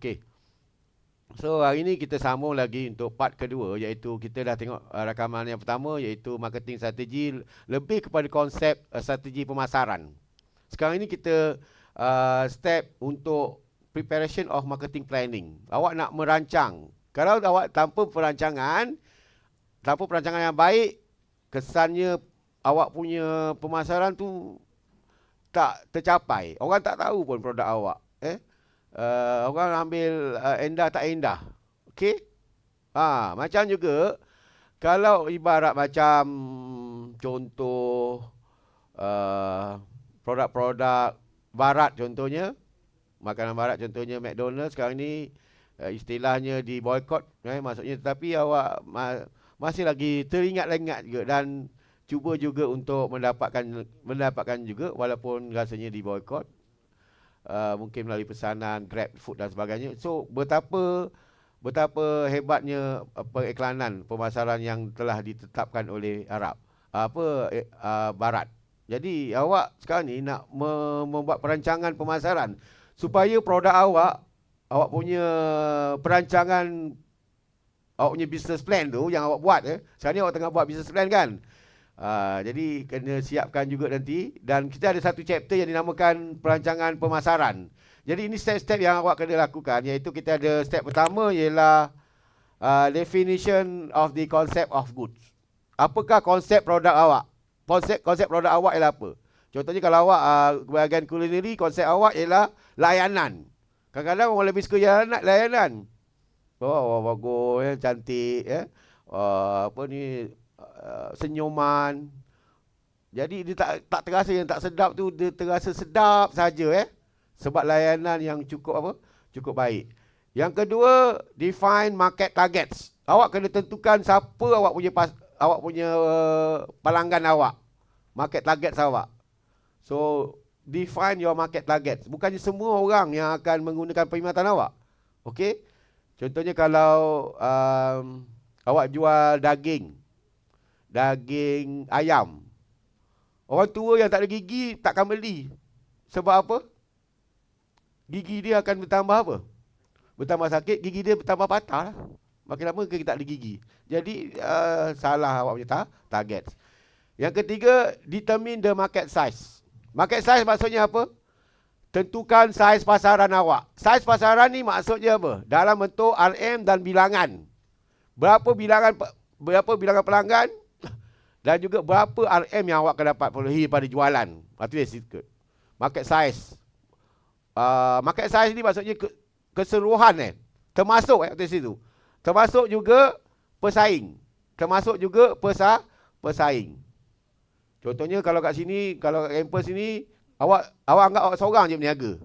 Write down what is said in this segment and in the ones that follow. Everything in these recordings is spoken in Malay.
Okey. So hari ni kita sambung lagi untuk part kedua, iaitu kita dah tengok rakaman yang pertama, iaitu marketing strategi, lebih kepada konsep strategi pemasaran. Sekarang ini kita step untuk preparation of marketing planning. Awak nak merancang. Kalau awak tanpa perancangan yang baik, kesannya awak punya pemasaran tu tak tercapai. Orang tak tahu pun produk awak. Orang ambil endah tak endah. Okey? Macam juga kalau ibarat macam contoh produk-produk barat contohnya, makanan barat contohnya McDonald's sekarang ni istilahnya di boycott, maksudnya, tetapi awak masih lagi teringat-ingat juga dan cuba juga untuk mendapatkan juga walaupun rasanya di boycott, mungkin melalui pesanan Grab Food dan sebagainya. So betapa hebatnya periklanan pemasaran yang telah ditetapkan oleh Barat. Jadi awak sekarang ni nak membuat perancangan pemasaran supaya produk awak punya perancangan, awak punya business plan tu yang awak buat. Sekarang ni awak tengah buat business plan kan. Jadi kena siapkan juga nanti. Dan kita ada satu chapter yang dinamakan perancangan pemasaran. Jadi ini step-step yang awak kena lakukan, iaitu kita ada step pertama ialah definition of the concept of goods. Apakah konsep produk awak? Konsep produk awak ialah apa? Contohnya kalau awak bahagian culinary, konsep awak ialah layanan. Kadang-kadang orang lebih suka layanan. Bagus, cantik, senyuman. Jadi dia tak terasa yang tak sedap tu, dia terasa sedap saja, sebab layanan yang cukup baik. Yang kedua, define market targets. Awak kena tentukan siapa awak punya pelanggan awak, market targets awak. So define your market targets. Bukannya semua orang yang akan menggunakan perkhidmatan awak. Okey. Contohnya kalau awak jual daging ayam, orang tua yang tak ada gigi takkan beli. Sebab apa? Gigi dia akan bertambah apa? Bertambah sakit, gigi dia bertambah patah lah. Makin lama kita tak ada gigi. Jadi salah awak punya target. Yang ketiga, determine the market size. Market size maksudnya apa? Tentukan saiz pasaran awak. Saiz pasaran ni maksudnya apa? Dalam bentuk RM dan bilangan. Berapa bilangan pelanggan dan juga berapa RM yang awak akan dapat perolehi pada jualan. Itu dia sikit. Market size. Market size ni maksudnya keseluruhan, termasuk kat situ. Termasuk juga pesaing. Termasuk juga pesaing. Contohnya kalau kat sini, kalau kat kampus sini, awak anggap awak seorang je berniaga.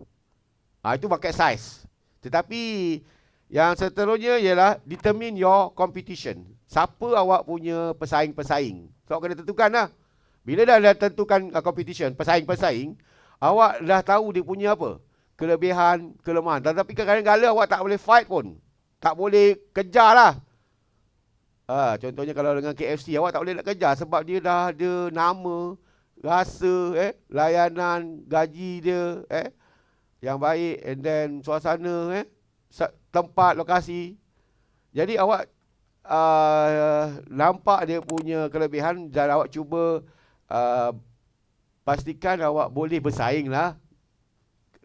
Itu market size. Tetapi yang seterusnya ialah determine your competition. Siapa awak punya pesaing-pesaing. So awak kena tentukan lah. Bila dah tentukan competition, pesaing-pesaing, awak dah tahu dia punya apa? Kelebihan, kelemahan. Tetapi kadang-kadang awak tak boleh fight pun. Tak boleh kejar lah. Contohnya kalau dengan KFC, awak tak boleh nak kejar sebab dia dah ada nama, rasa, layanan, gaji dia, yang baik, and then suasana, tempat, lokasi. Jadi awak nampak dia punya kelebihan dan awak cuba pastikan awak boleh bersaing lah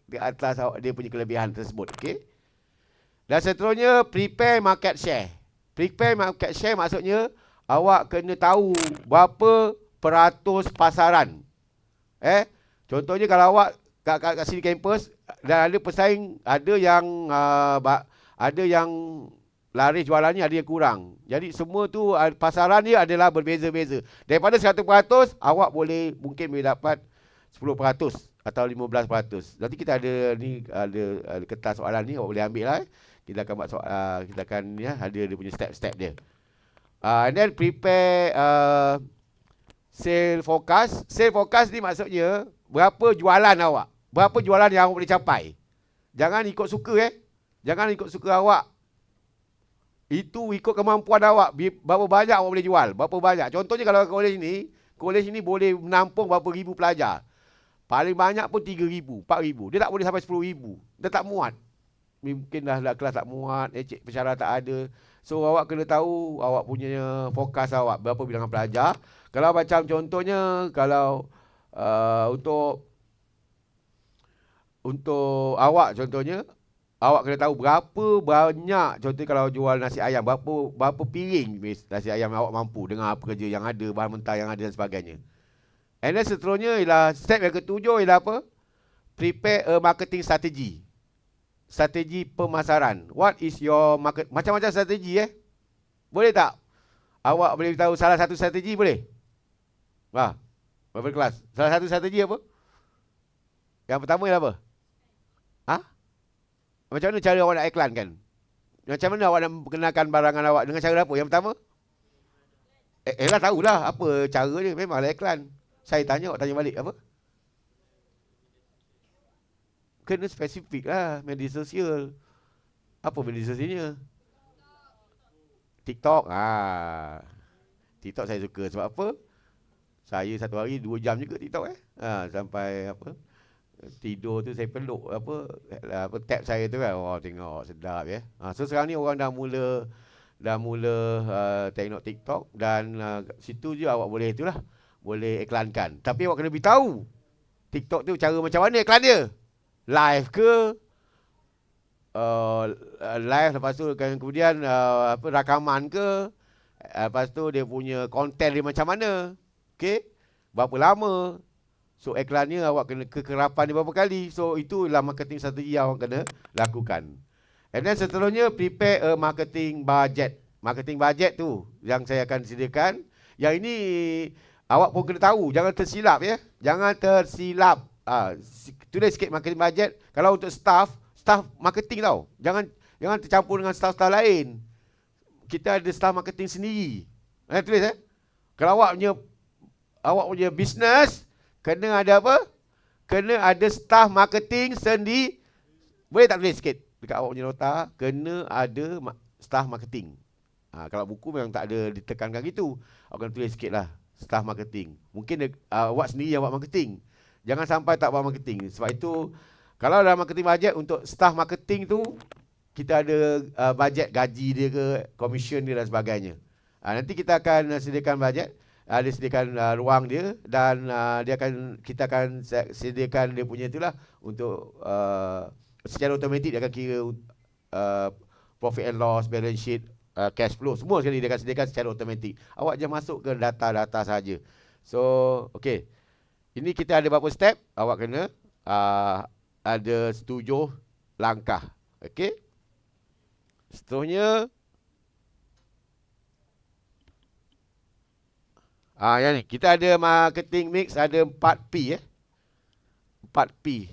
di atas dia punya kelebihan tersebut. Okay? Dan seterusnya, prepare market share. Prepare market share maksudnya awak kena tahu berapa peratus pasaran. Contohnya kalau awak kat sini kampus dan ada pesaing, ada yang laris jualannya, ada yang kurang. Jadi semua tu pasaran dia adalah berbeza-beza. Daripada 100%, awak mungkin boleh dapat 10% atau 15%. Nanti kita ada kertas soalan ni, awak boleh ambil lah. Kita akan buat kita akan ada dia punya step-step dia. And then prepare sale forecast. Sale forecast ni maksudnya berapa jualan awak, berapa jualan yang awak boleh capai. Jangan ikut suka Jangan ikut suka awak. Itu ikut kemampuan awak. Berapa banyak awak boleh jual, berapa banyak. Contohnya kalau kolej ni boleh menampung berapa ribu pelajar. Paling banyak pun 3,000, 4,000. Dia tak boleh sampai 10,000. Dia tak muat. mungkin dah kelas tak muat, encik pensyarah tak ada. So awak kena tahu awak punya fokus awak, berapa bilangan pelajar. Kalau macam contohnya, kalau untuk awak contohnya, awak kena tahu berapa banyak, contoh kalau jual nasi ayam, berapa piring nasi ayam awak mampu dengan apa kerja yang ada, bahan mentah yang ada dan sebagainya. And then seterusnya ialah step yang ketujuh ialah apa? Prepare a marketing strategy. Strategi pemasaran. What is your market? Macam-macam strategi Boleh tak? Awak boleh tahu salah satu strategi boleh? Berapa kelas? Salah satu strategi apa? Yang pertama ialah apa? Macam mana cara awak nak iklankan? Macam mana awak nak perkenalkan barangan awak dengan cara apa? Yang pertama? Lah tahulah apa cara dia. Memanglah iklan. Saya tanya, awak tanya balik apa? Kena spesifik lah. Media sosial. Apa media sosialnya? TikTok. TikTok saya suka. Sebab apa? Saya satu hari 2 jam juga TikTok sampai apa? Tidur tu saya peluk apa tab saya tu kan. Tengok sedap So sekarang ni orang dah mula tengok TikTok dan situ je awak boleh itulah, boleh iklankan. Tapi awak kena beritahu TikTok tu cara macam mana iklan dia. Live ke? Live, lepas tu kemudian rakaman ke? Lepas tu dia punya konten dia macam mana? Okey? Berapa lama? So iklannya awak kena kekerapan dia berapa kali. So itulah marketing strategi yang awak kena lakukan. And then seterusnya prepare a marketing budget. Marketing budget tu yang saya akan sediakan. Yang ini awak pun kena tahu, jangan tersilap Jangan tersilap. Tulis sikit marketing budget. Kalau untuk staff marketing tau. Jangan tercampur dengan staff lain. Kita ada staff marketing sendiri. Tulis Kalau awak punya business, kena ada apa? Kena ada staff marketing sendiri. Boleh tak tulis sikit dekat awak punya nota? Kena ada staff marketing. Kalau buku memang tak ada ditekankan gitu. Awak kena tulis sikit lah, staff marketing. Mungkin awak sendiri yang buat marketing. Jangan sampai tak buat marketing. Sebab itu, kalau dalam marketing budget untuk staff marketing tu, kita ada budget gaji dia ke, commission dia dan sebagainya. Nanti kita akan sediakan budget. Dia sediakan ruang dia dan kita akan sediakan dia punya itulah untuk secara automatik dia akan kira profit and loss, balance sheet, cash flow, semua sekali dia akan sediakan secara automatik. Awak je masuk ke data-data saja. So, okey. Ini kita ada berapa step? Awak kena ada 7 langkah. Okey. Seterusnya yang ni, kita ada marketing mix, ada 4P 4P.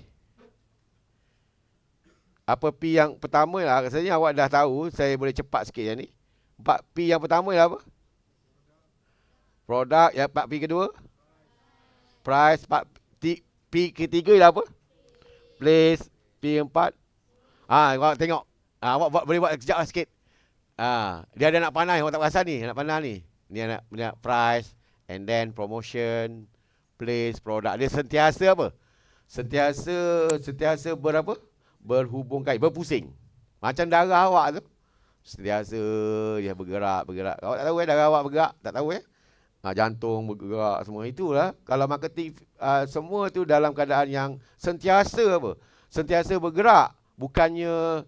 Apa P yang pertama lah, rasanya awak dah tahu, saya boleh cepat sikit yang ni. 4P yang pertama ialah apa? Produk. Yang 4P kedua? Price. P ketiga ialah apa? Place. P keempat? Awak tengok. Awak boleh buat sekejap lah sikit. Dia ada nak panah, awak tak perasan ni, nak panah ni. Ni nak price. And then promotion, place, produk. Dia sentiasa apa? Sentiasa berhubung kait, berpusing. Macam darah awak tu. Sentiasa dia bergerak. Awak tak tahu darah awak bergerak? Tak tahu jantung bergerak, semua itulah. Kalau marketing semua tu dalam keadaan yang sentiasa apa? Sentiasa bergerak. Bukannya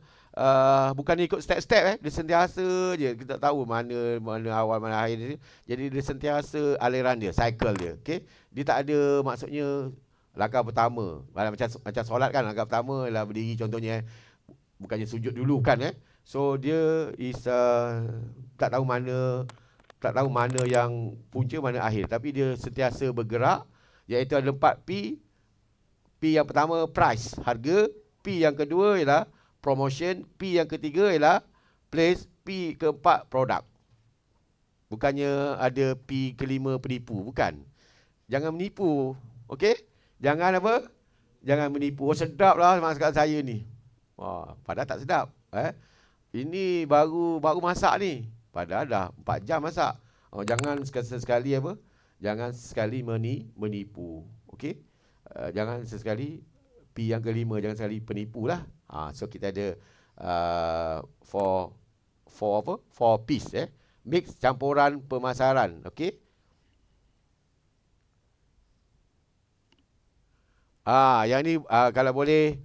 ikut step-step dia sentiasa je. Kita tak tahu mana awal mana akhir dia. Jadi dia sentiasa aliran dia, cycle dia. Okey. Dia tak ada maksudnya langkah pertama. Macam solat kan, langkah pertama ialah berdiri contohnya bukannya sujud dulu kan So dia tak tahu mana yang punca mana akhir, tapi dia sentiasa bergerak, iaitu ada 4P. P yang pertama price, harga. P yang kedua ialah promotion. P yang ketiga ialah place. P keempat produk. Bukannya ada P kelima penipu, bukan. Jangan menipu, okey? Jangan apa? Jangan menipu. Sedap lah masakan saya ni. Padahal tak sedap. Ini baru masak ni. Padahal dah 4 jam masak. Jangan sekali apa? Jangan sekali menipu, okey? Jangan sesekali P yang kelima, jangan sekali penipu lah. So kita ada For apa? For piece mix campuran pemasaran. Okey. Yang ni kalau boleh,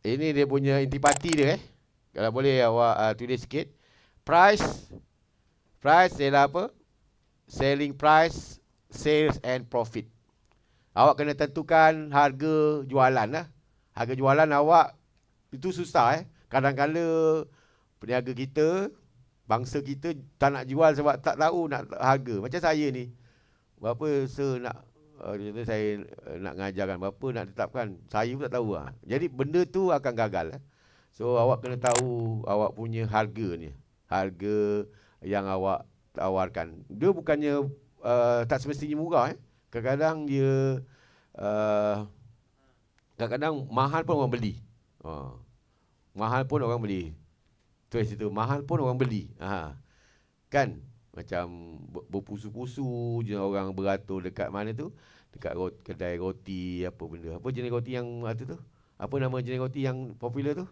ini dia punya intipati dia Kalau boleh awak tulis sikit. Price ialah apa? Selling price, sales and profit. Awak kena tentukan harga jualan lah. Harga jualan awak itu susah Kadang-kadang peniaga kita, bangsa kita tak nak jual sebab tak tahu nak harga. Macam saya ni, berapa nak saya nak ngajarkan, berapa nak tetapkan, saya pun tak tahu Jadi benda tu akan gagal So awak kena tahu awak punya harga ni. Harga yang awak tawarkan. Dia bukannya tak semestinya murah Kadang-kadang dia kadang-kadang mahal pun orang beli. Mahal pun orang beli. Tulis itu, mahal pun orang beli. Kan? Macam berpusu-pusu je orang beratur dekat mana tu? Dekat kedai roti apa benda. Apa jenis roti yang tu? Apa nama jenis roti yang popular tu?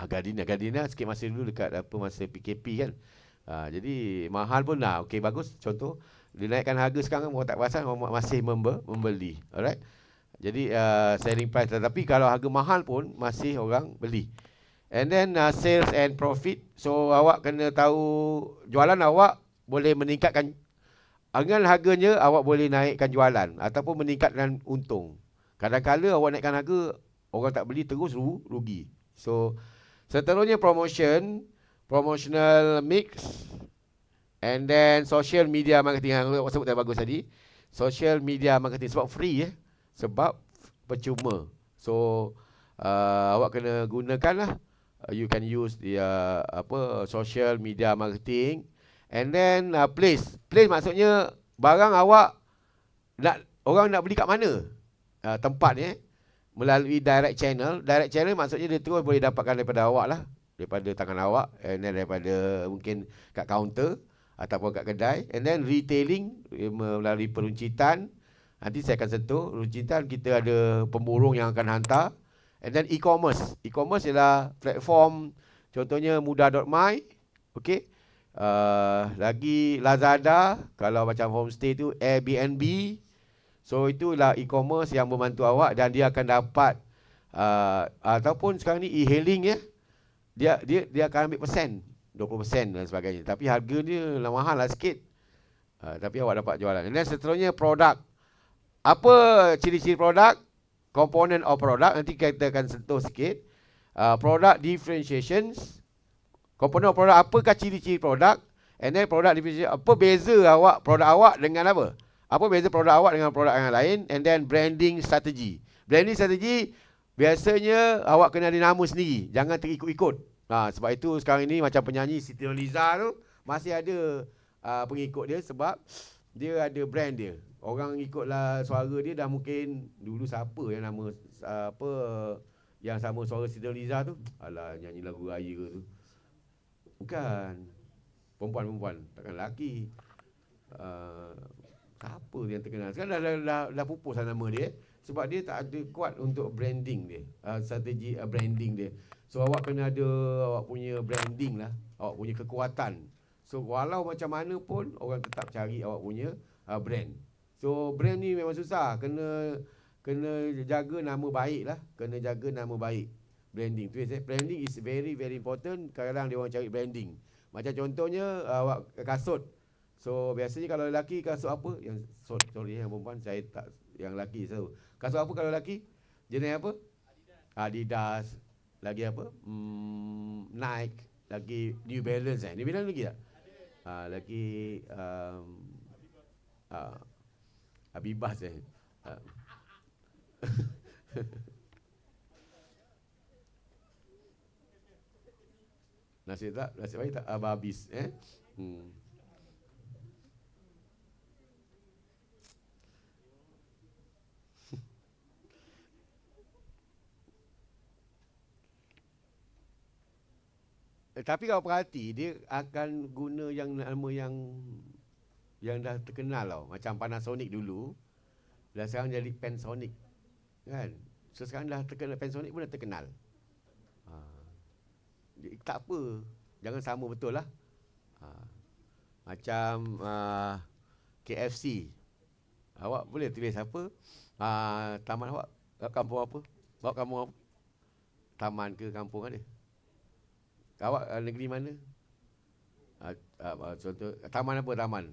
Gardenia sikit masa dulu dekat masa PKP kan. Jadi mahal pun okey, bagus. Contoh dia naikkan harga sekarang, orang tak perasan, orang masih membeli. Alright. Jadi selling price, tapi kalau harga mahal pun masih orang beli. And then sales and profit. So awak kena tahu jualan awak boleh meningkatkan dengan harganya, awak boleh naikkan jualan ataupun meningkatkan untung. Kadang-kadang awak naikkan harga, orang tak beli, terus rugi. So seterusnya promotional mix, and then social media marketing yang awak sebut tadi bagus tadi. Social media marketing sebab free sebab percuma. So awak kena gunakanlah. You can use the social media marketing. And then place maksudnya barang awak orang nak beli kat mana tempat ni melalui direct channel. Direct channel maksudnya dia terus boleh dapatkan daripada awak lah, daripada tangan awak, and then daripada mungkin kat kaunter ataupun kat kedai. And then retailing melalui peruncitan. Nanti saya akan sentuh peruncitan. Kita ada pemborong yang akan hantar. And then e-commerce ialah platform, contohnya mudah.my. Okey. Lagi Lazada, kalau macam homestay tu Airbnb. So itulah e-commerce yang membantu awak, dan dia akan dapat ataupun sekarang ni e-hailing dia akan ambil persen, 20% dan sebagainya. Tapi harga dia mahal lah sikit. Tapi awak dapat jualan. Dan seterusnya produk. Apa ciri-ciri produk? Component of product, nanti kita akan sentuh sikit. Product differentiations. Komponen produk, apakah ciri-ciri produk? And then product differentiation, apa beza produk awak dengan apa? Apa beza produk awak dengan produk yang lain? And then branding strategy. Branding strategy biasanya awak kena ada nama sendiri, jangan terikut-ikut. Sebab itu sekarang ini macam penyanyi Siti Nurhaliza tu masih ada pengikut dia sebab dia ada brand dia. Orang ikutlah suara dia, dah mungkin dulu siapa yang nama yang sama suara Siti Nurhaliza tu? Alah, nyanyi lagu raya tu. Bukan. Perempuan, takkan lelaki. Siapa yang terkenal? Sekarang dah pupus nama dia. Sebab dia tak ada kuat untuk branding dia. Strategi branding dia. So awak kena ada awak punya branding lah. Awak punya kekuatan. So walau macam mana pun, orang tetap cari awak punya brand. So brand ni memang susah. Kena jaga nama baik lah. Kena jaga nama baik. Branding. Branding is very very important. Kadang-kadang dia orang cari branding. Macam contohnya awak kasut. So biasanya kalau lelaki kasut apa? Yang yang perempuan saya tak, yang lelaki tahu. Kasut apa kalau lelaki? Jenis apa? Adidas. Lagi apa? Nike. Lagi New Balance New Balance lagi tak? Lagi Abibas Nasib baik tak habis Tapi kalau perhati, dia akan guna yang nama yang dah terkenal tau. Macam Panasonic dulu, dah sekarang jadi Panasonic. Kan? So sekarang dah terkenal, Panasonic pun dah terkenal. Ha. Tak apa. Jangan sama betul lah. Ha. Macam KFC. Awak boleh tulis apa? Taman awak kampung apa? Awak kampung apa? Taman ke kampung ada? Awak negeri mana? Contoh taman apa taman?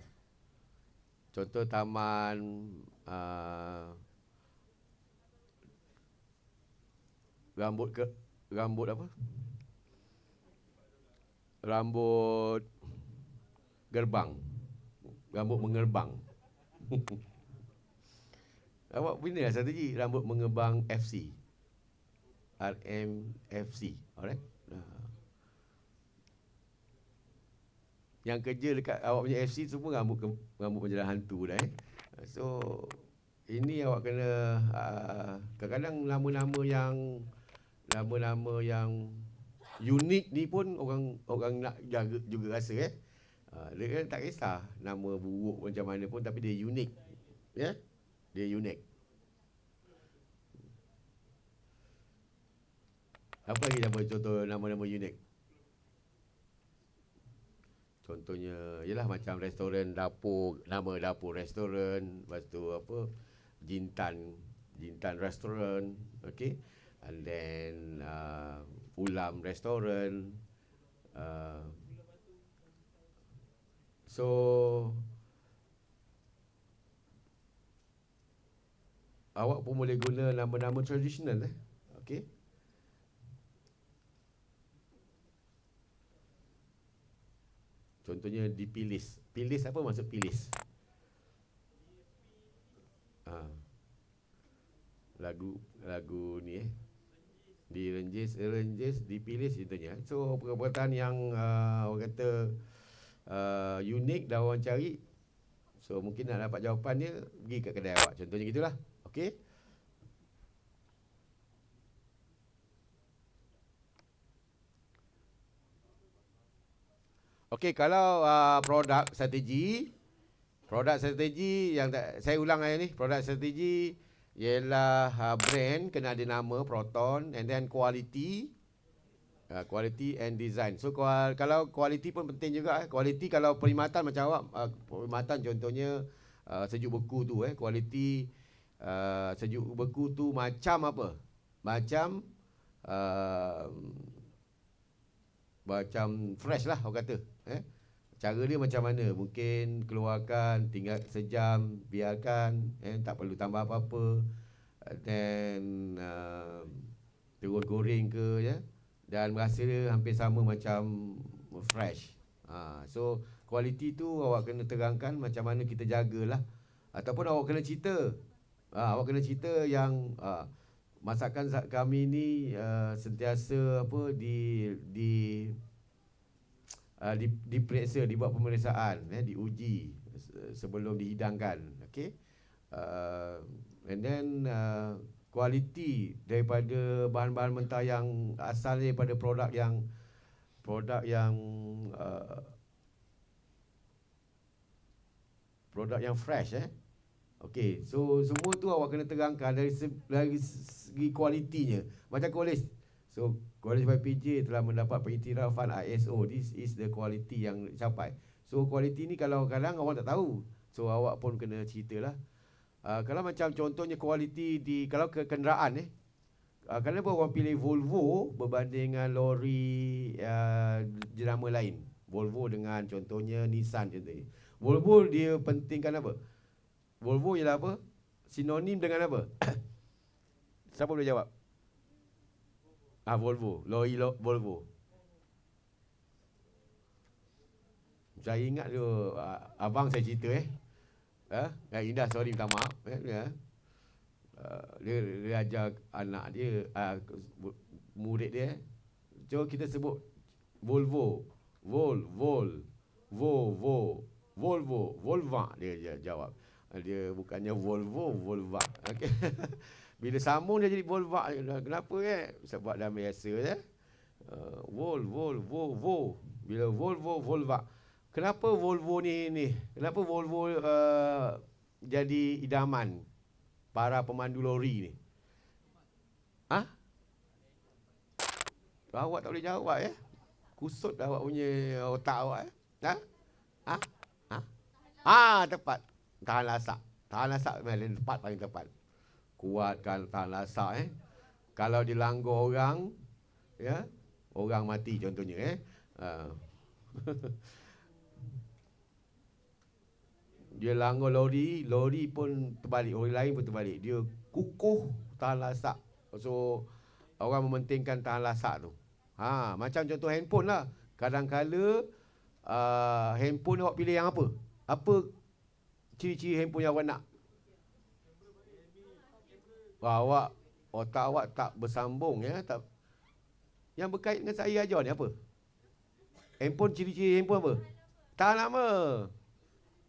Contoh taman rambut apa? Rambut gerbang. Rambut mengerbang. Awak punya strategi rambut mengerbang FC. RMFC. Alright? Yang kerja dekat awak punya FC semua rambut menjelang hantu dah So ini awak kena kadang-kadang nama-nama yang unik ni pun orang nak jaga juga rasa dia kan tak kisah nama buruk macam mana pun, tapi dia unik. Dia unik. Apa lagi contoh nama-nama unik? Contohnya ialah macam restoran dapur, nama dapur restoran, lepas tu apa, Jintan restoran, okay, and then Ulam restoran. So awak pun boleh guna nama-nama tradisional okay. Contohnya di Pilis. Pilis apa maksud Pilis? Lagu ni Di Renjis, di Pilis contohnya. So perbuatan yang orang kata unik dan orang cari. So mungkin nak dapat jawapan dia, pergi kat kedai awak. Contohnya gitulah. Okey. Okey, kalau produk strategi yang saya ulang ni, produk strategi ialah brand kena ada nama Proton, and then quality and design. So kalau quality pun penting juga. Quality kalau perkhidmatan macam awak, perkhidmatan contohnya sejuk beku tu quality sejuk beku tu macam apa? Macam fresh lah orang kata. Cara dia macam mana? Mungkin keluarkan, tinggal sejam, biarkan, tak perlu tambah apa-apa. Dan terus goreng ke dan rasa dia hampir sama macam fresh. So kualiti tu awak kena terangkan macam mana kita jagalah. Ataupun awak kena cerita. Awak kena cerita yang masakan kami ni sentiasa diperiksa, dibuat pemeriksaan, diuji sebelum dihidangkan. Okay. And then kualiti daripada bahan-bahan mentah yang asal daripada produk yang fresh. Okey, so semua tu awak kena terangkan dari segi kualitinya. Macam college. So College YPJ telah mendapat pengiktirafan ISO. This is the quality yang capai. So kualiti ni kalau kadang awak tak tahu, so awak pun kena ceritalah. Kalau macam contohnya kualiti kalau ke kenderaan kenapa orang pilih Volvo berbanding dengan lori jenama lain? Volvo dengan contohnya Nissan contohnya. Volvo dia pentingkan apa? Volvo ialah apa? Sinonim dengan apa? Siapa boleh jawab? Volvo. Lori Volvo. Saya ingat tu abang saya cerita Indah, sorry, minta maaf dia ajar anak dia murid dia. So kita sebut Volvo. Volva dia jawab. Dia bukannya Volva. Okey. Bila sambung dia jadi Volva. Kenapa sebab dah biasa Volvo. Bila Volva. Kenapa Volvo ni? Kenapa Volvo jadi idaman para pemandu lori ni? Ah, awak tak boleh jawab Kusut dah awak punya otak awak Ha? Ha? Ha? Tepat. Tahan lasak. Tahan lasak paling tepat, paling tepat. Kuatkan tahan lasak Kalau dilanggar orang, ya, orang mati contohnya Ha. Dia langgar lori, lori pun terbalik, orang lain pun terbalik. Dia kukuh tahan lasak. So orang mementingkan tahan lasak tu. Macam contoh handphone lah. Kadang-kala handphone awak pilih yang apa? Apa ciri-ciri handphone yang awak nak? Awak otak awak tak bersambung tak. Yang berkait dengan saya ajar ni apa? Handphone, ciri-ciri handphone apa? Tahan lama.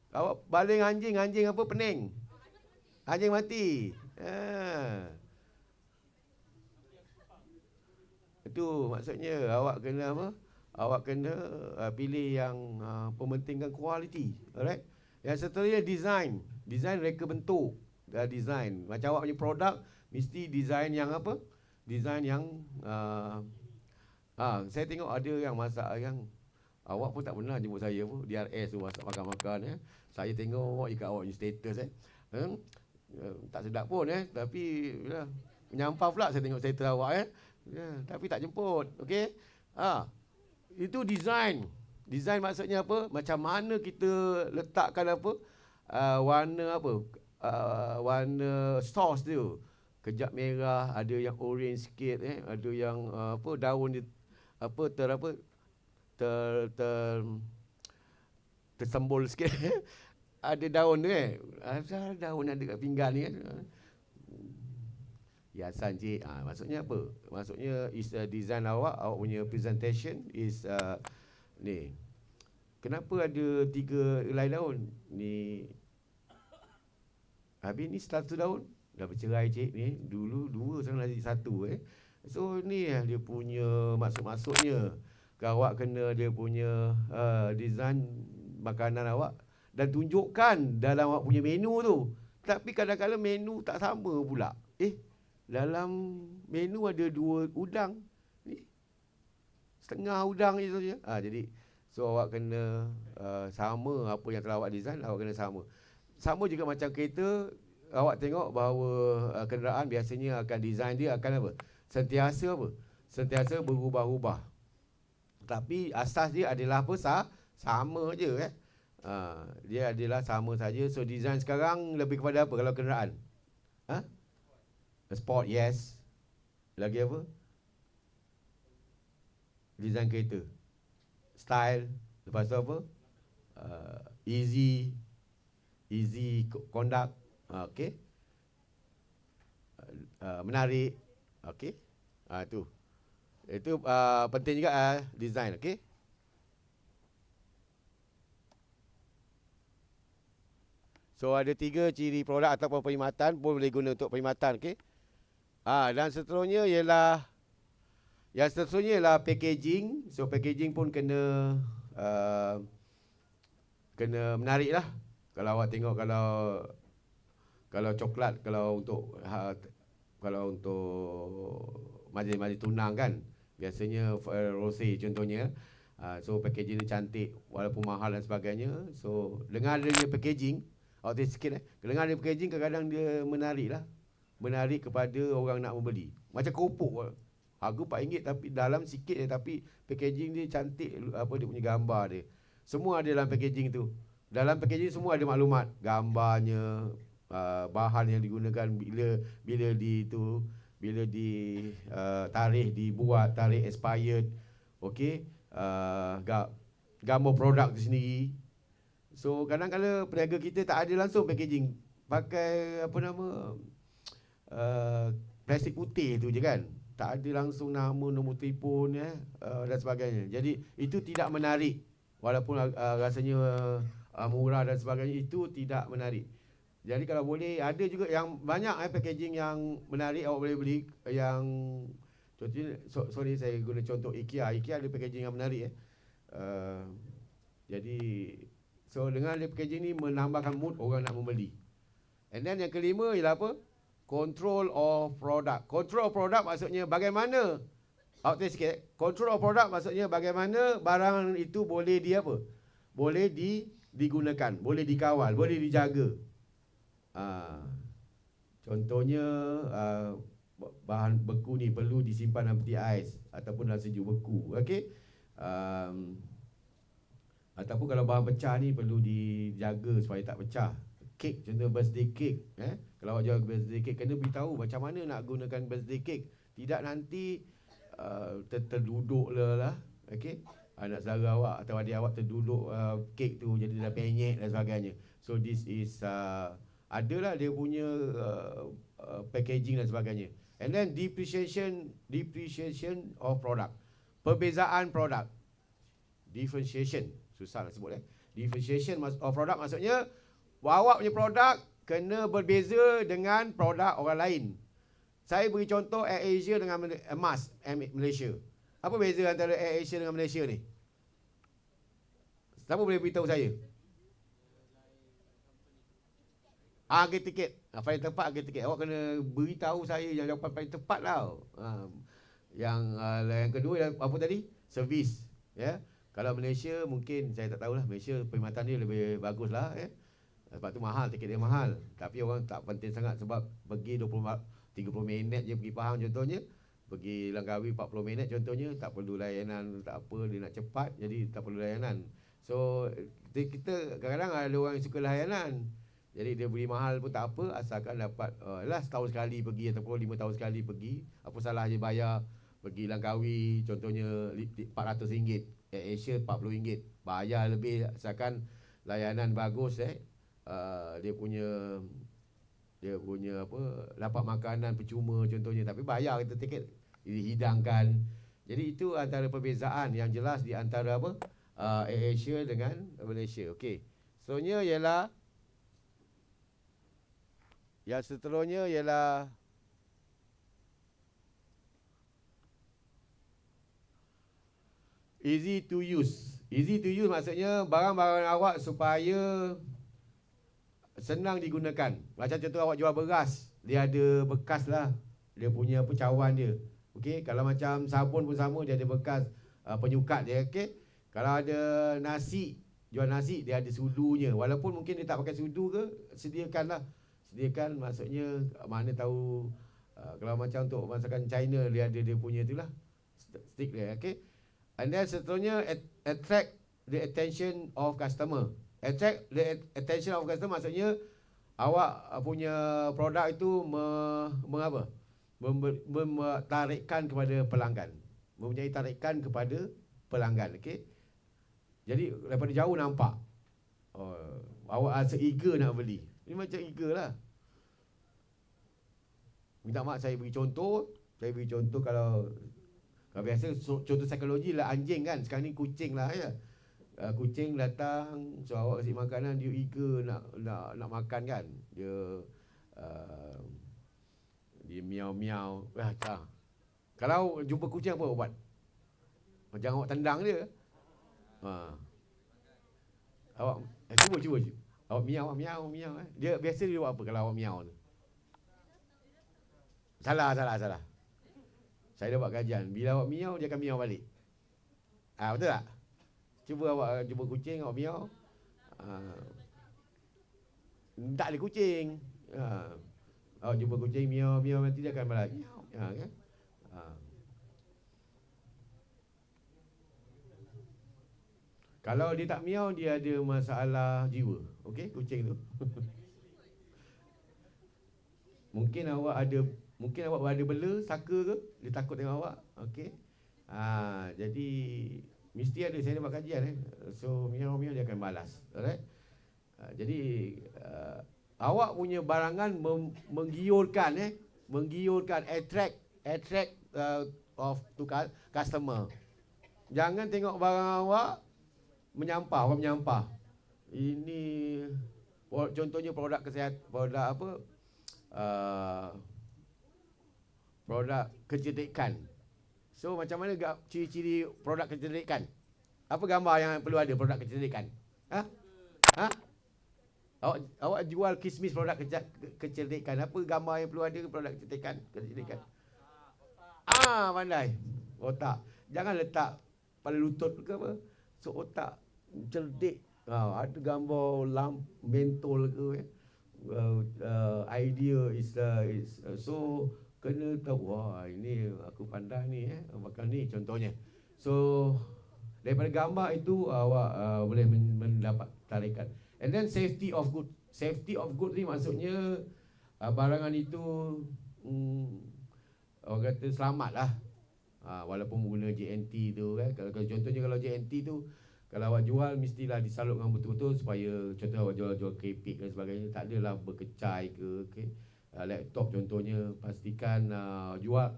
Awak baling anjing, anjing apa? Pening. Anjing mati. Itu maksudnya awak kena apa? Awak kena pilih yang pementingkan kualiti. Alright? Yang seterusnya design. Design reka bentuk. Design. Macam awak punya produk mesti design yang apa? Design yang saya tengok ada yang masak yang awak pun tak pernah jemput saya pun DRS tu masak makan-makan Saya tengok awak ikat awak punya status tak sedap pun tapi ya, menyampah pula saya tengok status awak tapi tak jemput. Okey. Itu design. Design maksudnya apa? Macam mana kita letakkan apa? Warna apa? Warna sauce tu. Kejap merah, ada yang orange sikit ada yang apa daun dia apa tersembul sikit. Ada daun tu Asal daun ada kat pinggan ni hiasan cik. Maksudnya apa? Maksudnya is design awak punya presentation is ni. Kenapa ada 3 helai daun? Ni habis ni 1 daun. Dah bercerai cik ni. Dulu 2 sekarang lagi 1 So ni dia punya maksud-maksudnya. Awak kena dia punya design makanan awak dan tunjukkan dalam awak punya menu tu. Tapi kadang-kadang menu tak sama pula. Dalam menu ada 2 udang. Ni setengah udang je saja. Jadi so awak kena sama apa yang telah awak design, awak kena sama. Sama juga macam kereta, awak tengok bahawa kenderaan biasanya akan design dia akan apa? Sentiasa apa? Sentiasa berubah-ubah. Tapi asas dia adalah apa? Sama je dia adalah sama saja. So design sekarang lebih kepada apa kalau kenderaan? Sport, yes. Lagi apa? Design kereta. Style. Lepas tu apa? Easy conduct. Okay. Menarik. Okay. Itu penting juga design. Okay. So ada 3 ciri produk ataupun perkhidmatan pun boleh guna untuk perkhidmatan. Okay. Dan seterusnya ialah packaging. So packaging pun kena menarik lah. Kalau awak tengok kalau coklat, kalau untuk majlis-majlis tunang kan, biasanya rose contohnya. So packaging dia cantik walaupun mahal dan sebagainya. So dengan adanya packaging, awak tengok sikit dengan adanya packaging kadang-kadang dia menarik lah. Menarik kepada orang nak membeli. Macam keropok harga RM4 tapi dalam sikit tapi packaging dia cantik, apa dia punya gambar dia. Semua ada dalam packaging tu. Dalam packaging semua ada maklumat, gambarnya, bahan yang digunakan bila tarikh dibuat, tarikh expired. Okey, gambar produk tu sendiri. So kadang-kadang peniaga kita tak ada langsung packaging, pakai apa nama plastik putih tu je kan. Tak ada langsung nama, nombor telefon dan sebagainya. Jadi itu tidak menarik. Walaupun rasanya murah dan sebagainya, itu tidak menarik. Jadi kalau boleh, ada juga yang banyak packaging yang menarik awak boleh beli. Yang contohnya, sorry saya guna contoh IKEA. IKEA ada packaging yang menarik Jadi so dengan packaging ni menambahkan mood orang nak membeli. And then yang kelima ialah apa? Control of product. Control of product maksudnya bagaimana, outline sikit. Control of product maksudnya bagaimana barang itu boleh boleh digunakan, boleh dikawal, boleh dijaga. Contohnya bahan beku ni perlu disimpan dalam peti ais ataupun dalam sejuk beku, okey. Ataupun kalau bahan pecah ni perlu dijaga supaya tak pecah. Kek, contoh birthday cake, kalau awak jual birthday cake, kena beritahu macam mana nak gunakan birthday cake. Tidak nanti terduduk lah, okey. Anak saudara awak atau adik awak terduduk kek tu jadi dah penyek dan sebagainya. So this is adalah dia punya packaging dan sebagainya. And then depreciation of product. Perbezaan produk. Differentiation, susah nak sebut Differentiation of product maksudnya awak punya produk kena berbeza dengan produk orang lain. Saya beri contoh Air Asia dengan Mas Malaysia. Apa beza antara Air Asia dengan Malaysia ni? Siapa boleh beritahu saya? Harga tiket. Paling tepat harga tiket. Awak kena beritahu saya yang jawapan paling tepat lah. Yang kedua apa tadi? Servis. Ya. Kalau Malaysia mungkin saya tak tahulah. Malaysia perkhidmatan dia lebih bagus lah. Sebab tu mahal, tiket dia mahal. Tapi orang tak penting sangat sebab pergi 30 minit je pergi Pahang contohnya. Pergi Langkawi 40 minit contohnya. Tak perlu layanan, tak apa, dia nak cepat. Jadi tak perlu layanan. So kita kadang-kadang ada orang yang suka layanan. Jadi dia beri mahal pun tak apa, asalkan dapat setahun sekali pergi ataupun 5 tahun sekali pergi. Apa salah je bayar. Pergi Langkawi contohnya RM400, Air Asia RM40. Bayar lebih asalkan layanan bagus. Dia punya apa, dapat makanan percuma contohnya, tapi bayar kita tiket dihidangkan. Jadi itu antara perbezaan yang jelas di antara apa, Air Asia dengan Malaysia. Okey. Seterusnya ialah easy to use. Easy to use maksudnya barang-barang awak supaya senang digunakan. Macam contoh awak jual beras, dia ada bekas lah, dia punya cawan dia. Okey, kalau macam sabun pun sama, dia ada bekas penyukat dia. Okey, kalau ada nasi, jual nasi, dia ada sudunya. Walaupun mungkin dia tak pakai sudu ke, sediakanlah. Sediakan maksudnya mana tahu kalau macam untuk masakan China, dia ada dia punya itulah stick dia. Okey, and then seterusnya attract the attention of customer. Attract the attention of customer maksudnya awak punya produk itu tarikkan kepada pelanggan, mempunyai tarikan kepada pelanggan. Okey, jadi daripada jauh nampak awak rasa eager nak beli. Ini macam eager lah. Minta maaf saya beri contoh. Kalau biasa contoh psikologi lah anjing kan. Sekarang ni kucing lah ya. Kucing datang, so awak kasih makanan, dia eager nak makan kan. Dia miau-miau. Kalau jumpa kucing apa awak buat? Jangan awak tendang dia. Awak cuba. Awak miau. Dia biasa dia buat apa kalau awak miau tu? Salah. Saya dah buat kajian. Bila awak miau, dia akan miau balik. Betul tak? Cuba awak jumpa kucing, awak miau. Tak ada kucing. Awak jumpa kucing miau, nanti dia akan balik. Miau. Kan? Kalau dia tak miau, dia ada masalah jiwa. Okey, kucing tu. Mungkin awak ada bela, saka ke? Dia takut tengok awak. Okey. Jadi mesti ada, saya buat kajian So miau dia akan balas. Alright. Jadi awak punya barangan menggiurkan attract of to customer. Jangan tengok barang awak menyampah. Ini contohnya produk kesihatan, produk kecerdikan. So macam mana ciri-ciri produk kecerdikan? Apa gambar yang perlu ada produk kecerdikan? Awak jual kismis produk kecerdikan. Apa gambar yang perlu ada produk kecerdikan? Pandai. Otak. Jangan letak pada lutut ke apa. So otak cerdik. Ada gambar mentol ke. Idea is so kena tahu, wah ini aku pandai ni bakal ni contohnya. So daripada gambar itu awak boleh mendapat tarikan. And then safety of good. Safety of good ni maksudnya barangan itu orang kata selamat lah. Walaupun guna JNT tu kan. Contohnya kalau JNT tu, kalau awak jual mestilah disalut dengan betul-betul supaya contoh awak jual keripik dan sebagainya, tak adalah berkecai ke. Okay. Laptop contohnya, pastikan jual,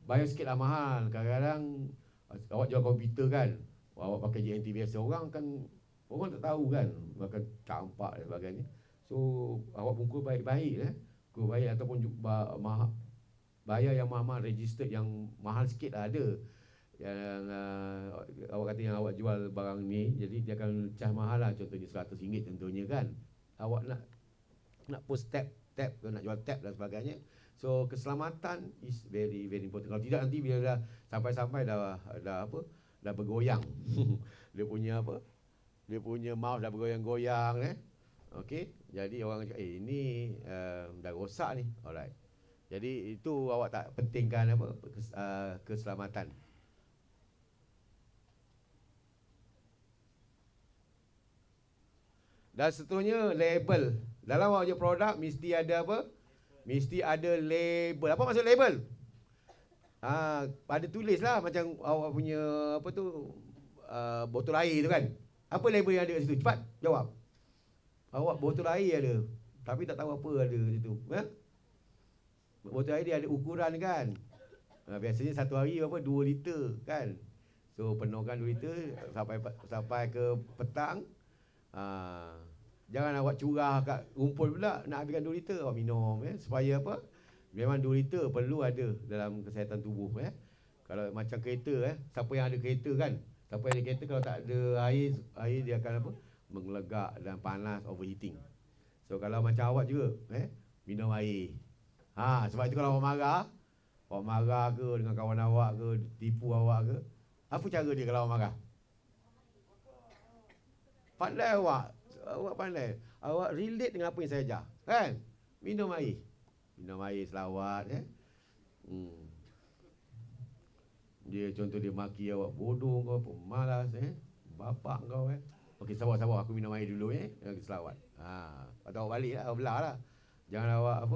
bayar sikit lah mahal. Kadang-kadang awak jual komputer kan, awak pakai JNT biasa, orang tak tahu kan, bahkan campak dan sebagainya. So awak bungkus baik-baik bungkus baik, ataupun bayar yang mahal, registered yang mahal sikit lah ada. Yang awak kata yang awak jual barang ni, jadi dia akan cas mahal lah, contohnya RM100 contohnya kan. Awak nak post tab nak jual tab dan sebagainya. So keselamatan is very very important. Kalau tidak nanti bila dah sampai dah bergoyang. Dia punya mouse dah bergoyang-goyang Okey, jadi orang cakap ini dah rosak ni. Alright. Jadi itu awak tak pentingkan keselamatan. Dan seterusnya label. Dalam awak jual produk mesti ada apa? Mesti ada label. Apa maksud label? Ada tulis lah macam awak punya botol air tu kan. Apa label yang ada kat situ? Cepat jawab. Awak botol air ada, tapi tak tahu apa ada kat situ. Botol air dia ada ukuran kan. Biasanya satu hari 2 liter kan. So penuhkan 2 liter sampai ke petang. Jangan awak curah kat rumput pula nak habiskan 2 liter awak minum supaya apa? Memang 2 liter perlu ada dalam kesihatan tubuh Kalau macam kereta siapa yang ada kereta kan? Siapa yang ada kereta kalau tak ada air dia akan apa? Mengelegak dan panas, overheating. So kalau macam awak juga minum air. Sebab itu kalau awak marah ke dengan kawan awak ke, tipu awak ke, apa cara dia kalau awak marah? Pandai awak pandai. Awak relate dengan apa yang saya ajar, kan? Minum air selawat Dia contoh dia maki awak bodoh kau, pemalas bapak kau Okey, sabar aku minum air dulu lagi selawat. Atau awak balik lah, awak belah lah. Jangan awak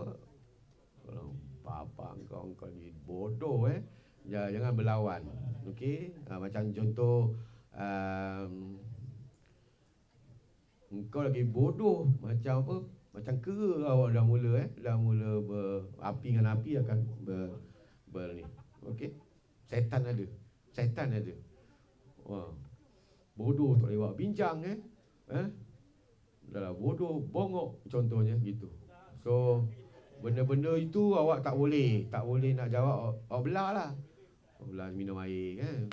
bapak kau ni bodoh Jangan berlawan. Okey, macam contoh engkau lagi bodoh macam apa? Macam kera awak dah mula api dengan api akan ni. Okey. Setan ada. Bodoh tak boleh buat bincang Dah bodoh, bongok contohnya gitu. So benda-benda itu awak tak boleh nak jawab, awak belah lah. Awak belah minum air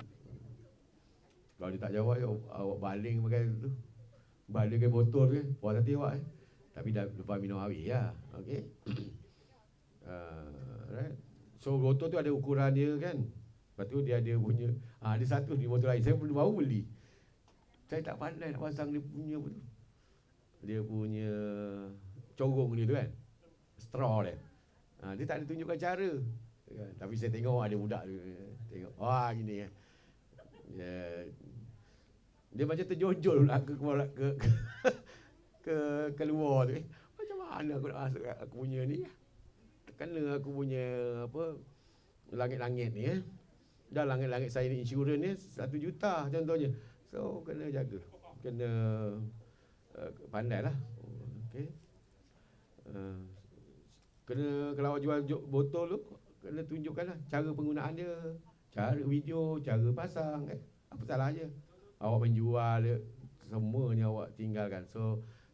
Kalau dia tak jawab awak baling pakai tu. Baling ke botol puas hati awak Tapi dah lepas minum air lah. Okey. Right. So botol tu ada ukuran dia kan. Lepas tu dia ada punya ada satu di botol air. Saya baru beli. Saya tak pandai nak pasang dia punya Dia punya corong dia tu kan. Straw dia. Dia tak ada tunjukkan cara kan? Tapi saya tengok ada budak tu tengok. Gini dia macam terjojol pula ke luar tu. Macam mana aku nak masuk aku punya ni? Kena aku punya langit-langit ni Dah langit-langit saya ni insurans ni 1 juta contohnya. So kena jaga. Kena pandai lah. Okey. Kena kalau awak jual botol tu kena tunjukkan lah cara penggunaan dia, cara video, cara pasang apa salahnya. Awak menjual semuanya awak tinggalkan.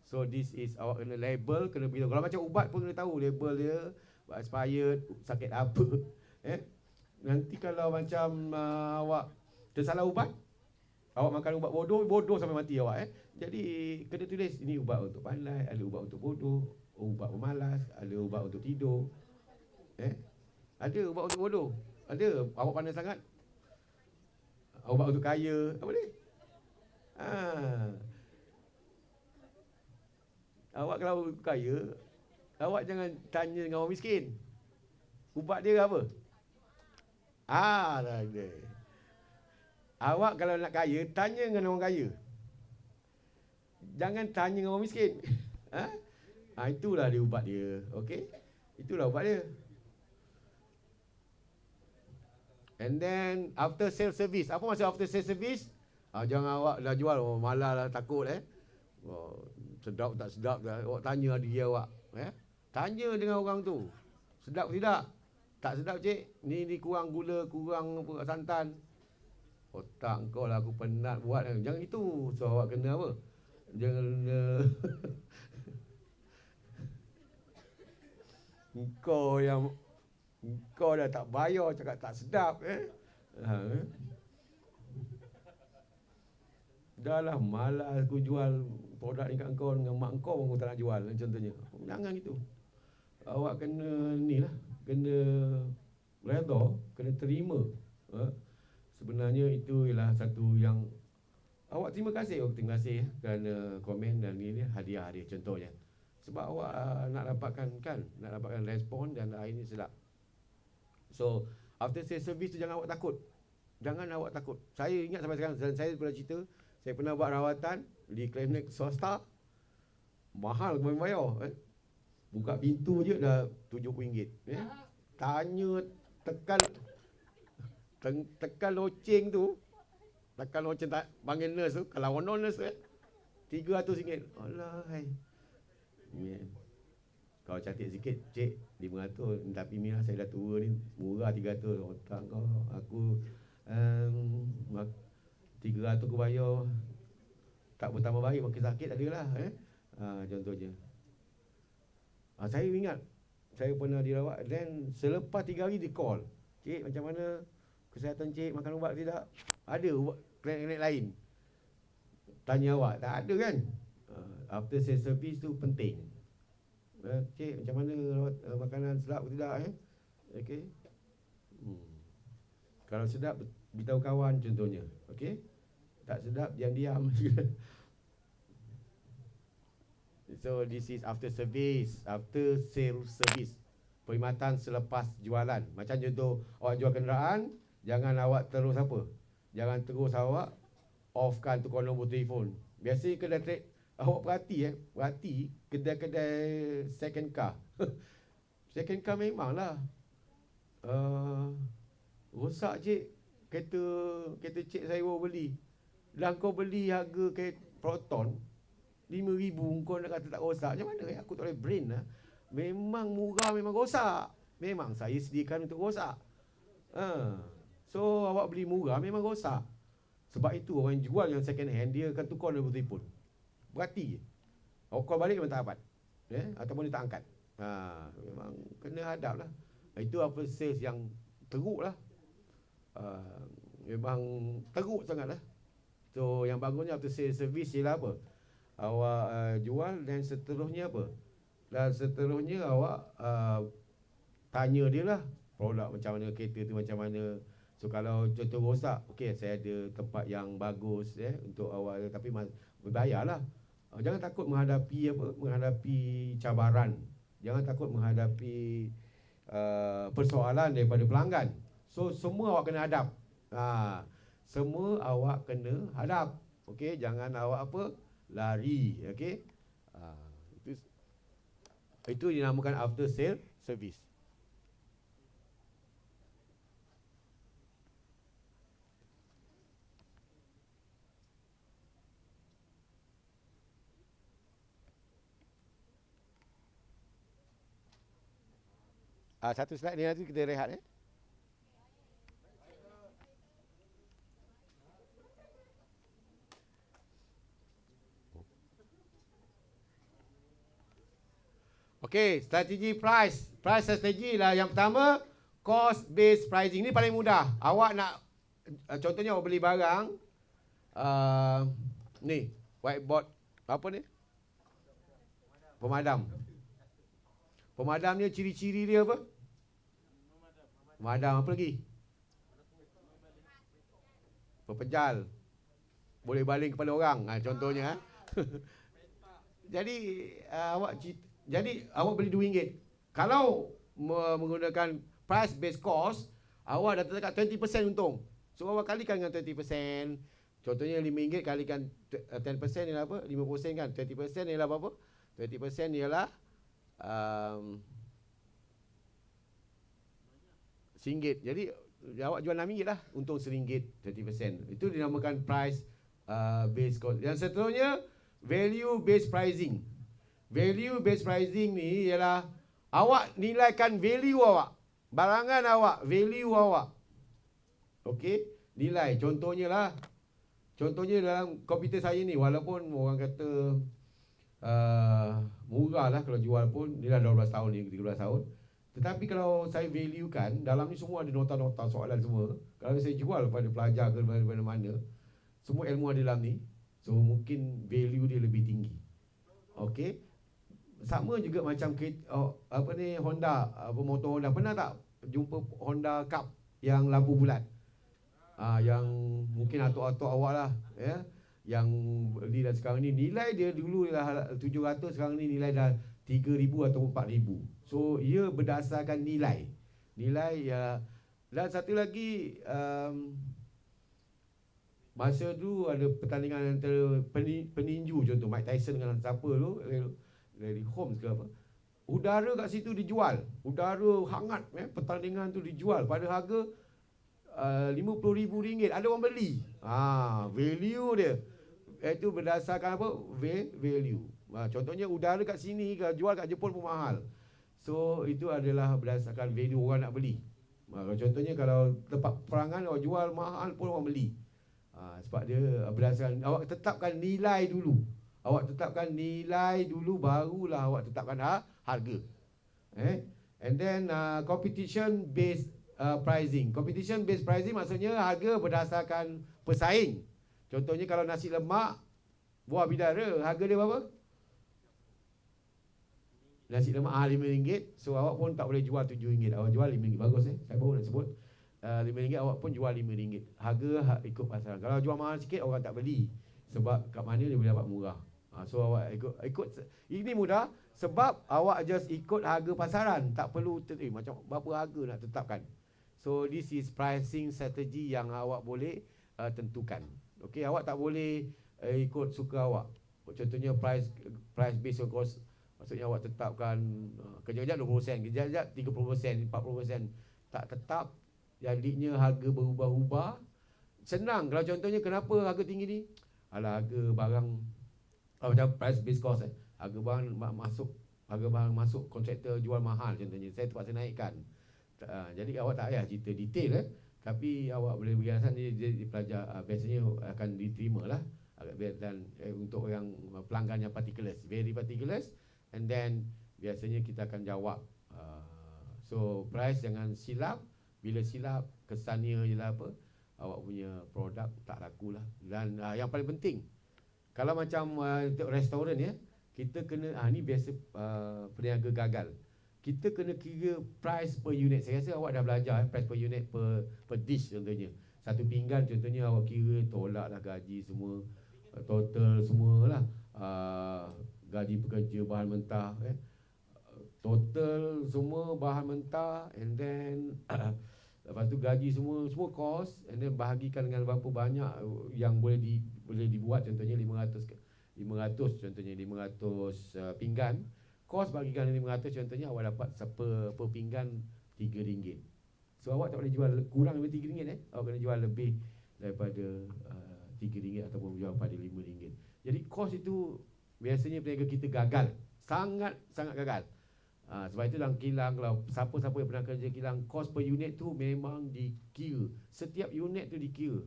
So this is awak kena label, kena beritahu. Kalau macam ubat pun kena tahu label dia, expired, sakit apa Nanti kalau macam awak tersalah ubat, Awak makan ubat bodoh sampai mati awak. Jadi kena tulis ini ubat untuk pandai, ada ubat untuk bodoh, ubat pemalas, ada ubat untuk tidur. Ada ubat untuk bodoh. Ada, awak pandai sangat. Ubat untuk kaya, apa boleh? Awak kalau kaya, awak jangan tanya dengan orang miskin. Ubat dia apa? Dah ada. Awak kalau nak kaya, tanya dengan orang kaya. Jangan tanya dengan orang miskin. Itulah dia ubat dia. Okey? Itulah ubat dia. And then after sale service. Apa maksud after sale service? Jangan awak dah jual, malah lah, takut sedap tak sedap dah. Awak tanya dia awak. Tanya dengan orang tu. Sedap tidak? Tak sedap cik. Ni kurang gula, kurang apa, santan. Otak kau lah, aku penat buat. Jangan itu. So awak kena apa? Jangan Kau dah tak bayar cakap tak sedap. Dah lah, malas aku jual produk ni kat kau, dengan mak kau pun aku tak nak jual contohnya. Jangan gitu. Awak kena ni lah, kena redha, kena terima. Sebenarnya itu ialah satu yang awak terima kasih. Terima kasih kerana komen dan ni hadiah dia contohnya. Sebab awak nak dapatkan respon dan air ni sedap. So after sale service tu jangan awak takut. Jangan awak takut. Saya ingat sampai sekarang, saya pernah cerita, saya pernah buat rawatan di klinik swasta. Mahal kau bayar. Buka pintu je dah RM70. Tanya, tekan loceng tu. Tekan loceng tak panggil nurse tu. Kalau non nurse RM300. Alah hai. Kau cantik sikit, cik, 500. Tapi ni lah, saya dah tua ni, murah 300. Otak kau, aku 300 aku bayar. Tak bertambah baik, makin sakit adalah. Contohnya. Saya ingat, saya pernah dirawat. Dan selepas 3 hari di call, cik, macam mana kesihatan cik, makan ubat tidak? Ada ubat klinik lain. Tanya awak, tak ada kan? After sale service tu penting. Cik, macam mana makanan sedap ke tidak? Okey. Kalau sedap, beritahu kawan contohnya. Okey. Tak sedap, diam-diam. So this is after service, after sale service. Perkhidmatan selepas jualan. Macam contoh, awak jual kenderaan, jangan awak terus apa? Jangan terus awak offkan tukar nombor telefon. Biasanya kedai awak perhati kedai-kedai second car. Second car memanglah rosak cik. Kereta cik saya baru beli. Dah kau beli harga kereta Proton 5,000, kau nak kata tak rosak. Macam mana aku tak boleh brain lah. Memang murah, memang rosak. Memang saya sediakan untuk rosak. So awak beli murah memang rosak. Sebab itu orang jual yang second hand, dia akan tukar nombor telefon. Berhati je. Awak call balik memang tak dapat. Ataupun dia tak angkat. Memang kena hadap lah. Itu apa sales yang teruk lah. Memang teruk sangat lah. So yang bagusnya after sales service ialah apa? Awak jual dan seterusnya apa? Dan seterusnya awak tanya dia lah. Produk macam mana, kereta tu macam mana. So kalau contoh rosak, okey, saya ada tempat yang bagus untuk awak, tapi berbayarlah. Jangan takut menghadapi cabaran. Jangan takut menghadapi persoalan daripada pelanggan. So semua awak kena hadap. Semua awak kena hadap. Okey, jangan awak lari, okey. Itu dinamakan after sale service. Satu slide ni nanti kita rehat Okey, strategi price strategi lah. Yang pertama, cost based pricing. Ini paling mudah. Awak nak contohnya awak beli barang, Ni whiteboard apa ni? Pemadam. Pemadam ni ciri-ciri dia apa? Pemadam apa lagi? Pepejal. Boleh baling kepada orang. Contohnya. Jadi awak beli RM2. Kalau menggunakan price based cost, awak dah terdekat 20% untung. So awak kalikan dengan 20%. Contohnya RM5 kalikan 10% ialah apa? 50% kan? 20% ialah berapa? 20% ialah RM1. Jadi awak jual RM6 lah, untung RM1, 20%. Itu dinamakan price based cost. Yang seterusnya value based pricing. Value based pricing ni ialah awak nilaikan value awak, barangan awak, value awak. Okey, nilai. Contohnya dalam komputer saya ni, walaupun orang kata murah lah kalau jual pun, ni dah 12 tahun ni, 13 tahun. Tetapi kalau saya value kan, dalam ni semua ada nota-nota soalan semua. Kalau saya jual kepada pelajar ke mana-mana, semua ilmu ada dalam ni. So mungkin value dia lebih tinggi. Okey. Sama juga macam Honda, motor Honda. Pernah tak jumpa Honda Cup yang lampu bulat? Yang mungkin atuk-atuk awak lah, ya, yang beli dah sekarang ni, nilai dia dulu dah 700, sekarang ni nilai dah 3,000 atau 4,000. So ia berdasarkan nilai ya. Dan satu lagi, masa tu ada pertandingan antara peninju, contoh Mike Tyson dengan siapa tu, Larry Holmes ke apa. Udara kat situ dijual, udara hangat, pertandingan tu dijual pada harga RM50,000. Ada orang beli. Value dia itu berdasarkan apa? Value. Contohnya udara kat sini, jual kat Jepun pun mahal. So itu adalah berdasarkan value orang nak beli. Contohnya kalau tempat perangan awak jual mahal pun orang beli. Sebab dia berdasarkan, awak tetapkan nilai dulu. Barulah awak tetapkan harga. And then competition based pricing. Competition based pricing maksudnya harga berdasarkan pesaing. Contohnya kalau nasi lemak buah bidara, harga dia berapa? Nasi lemak RM5. So awak pun tak boleh jual RM7. Awak jual RM5. Bagus saya baru nak sebut. RM5 awak pun jual RM5. Harga ikut pasaran. Kalau jual mahal sikit orang tak beli. Sebab kat mana dia boleh dapat murah. So awak ikut. Ini mudah sebab awak just ikut harga pasaran. Tak perlu macam berapa harga nak tetapkan. So this is pricing strategy yang awak boleh tentukan. Okey, awak tak boleh ikut suka awak. Contohnya price based on cost. Maksudnya awak tetapkan kejap-kejap 20%, kejap-kejap 30%, 40%. Tak tetap, jadinya harga berubah-ubah. Senang. Kalau contohnya kenapa harga tinggi ni? Harga barang macam price based cost. Harga barang masuk kontraktor jual mahal contohnya. Saya terpaksa naikkan. Jadi awak tak payah cerita detail tapi awak boleh bagi alasan dia pelajar biasanya akan diterima lah. Dan untuk yang pelanggan yang particulars, very particulars, and then biasanya kita akan jawab. So price jangan silap. Bila silap kesannya ialah apa? Awak punya produk tak laku lah. Dan yang paling penting, kalau macam untuk restoran kita kena ni biasa peniaga gagal. Kita kena kira price per unit. Saya rasa awak dah belajar price per unit per dish contohnya. Satu pinggan contohnya awak kira, tolaklah gaji semua, total semualah, gaji pekerja, bahan mentah, total semua bahan mentah, and then lepas tu gaji semua cost, and then bahagikan dengan berapa banyak yang boleh dibuat. Contohnya 500 contohnya 500 pinggan. Kos bagikan 500 contohnya, awak dapat per pinggan RM3. So awak tak boleh jual kurang daripada RM3 awak kena jual lebih daripada RM3 ataupun jual pada RM5. Jadi kos itu biasanya peniaga kita gagal, sangat gagal. Sebab itu dalam kilang, kalau siapa-siapa yang pernah kerja kilang, kos per unit tu memang dikira. Setiap unit tu dikira.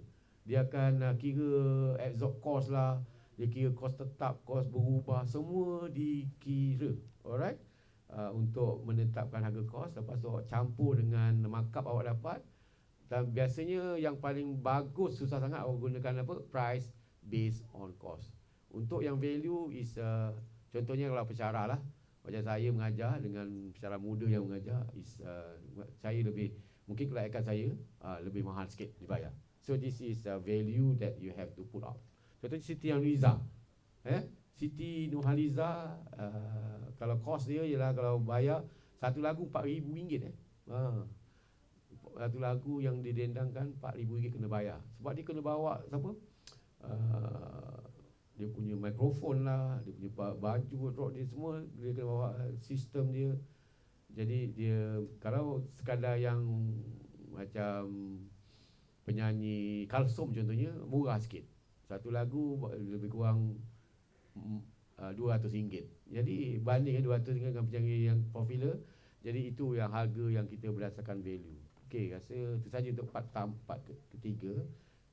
Dia akan kira absorb cost lah, dia kira kos tetap, kos berubah, semua dikira. Alright? Untuk menetapkan harga kos. Lepas tu awak campur dengan markup awak dapat. Dan biasanya yang paling bagus, susah sangat awak gunakan apa? Price based on cost. Untuk yang value is contohnya kalau pensyarah lah, macam saya mengajar dengan pensyarah muda yang mengajar is saya lebih, mungkin kelayakan saya lebih mahal sikit dibayar. So this is a value that you have to put out. Contohnya Siti Nurhaliza, Siti Nurhaliza, kalau cost dia ialah kalau bayar satu lagu RM4,000 satu lagu yang didendangkan RM4,000 kena bayar. Sebab dia kena bawa siapa? Dia punya mikrofon lah, dia punya baju rock dia semua, dia kena bawa sistem dia. Jadi dia kalau sekadar yang macam penyanyi Kalsom contohnya, murah sikit. Satu lagu lebih kurang RM200. Jadi banding RM200 dengan penyanyi yang popular. Jadi itu yang harga yang kita berdasarkan value. Okey, rasa itu saja untuk part ketiga.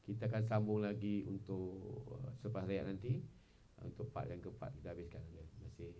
Kita akan sambung lagi untuk selepas rehat nanti. Untuk part yang keempat kita habiskan. Terima kasih.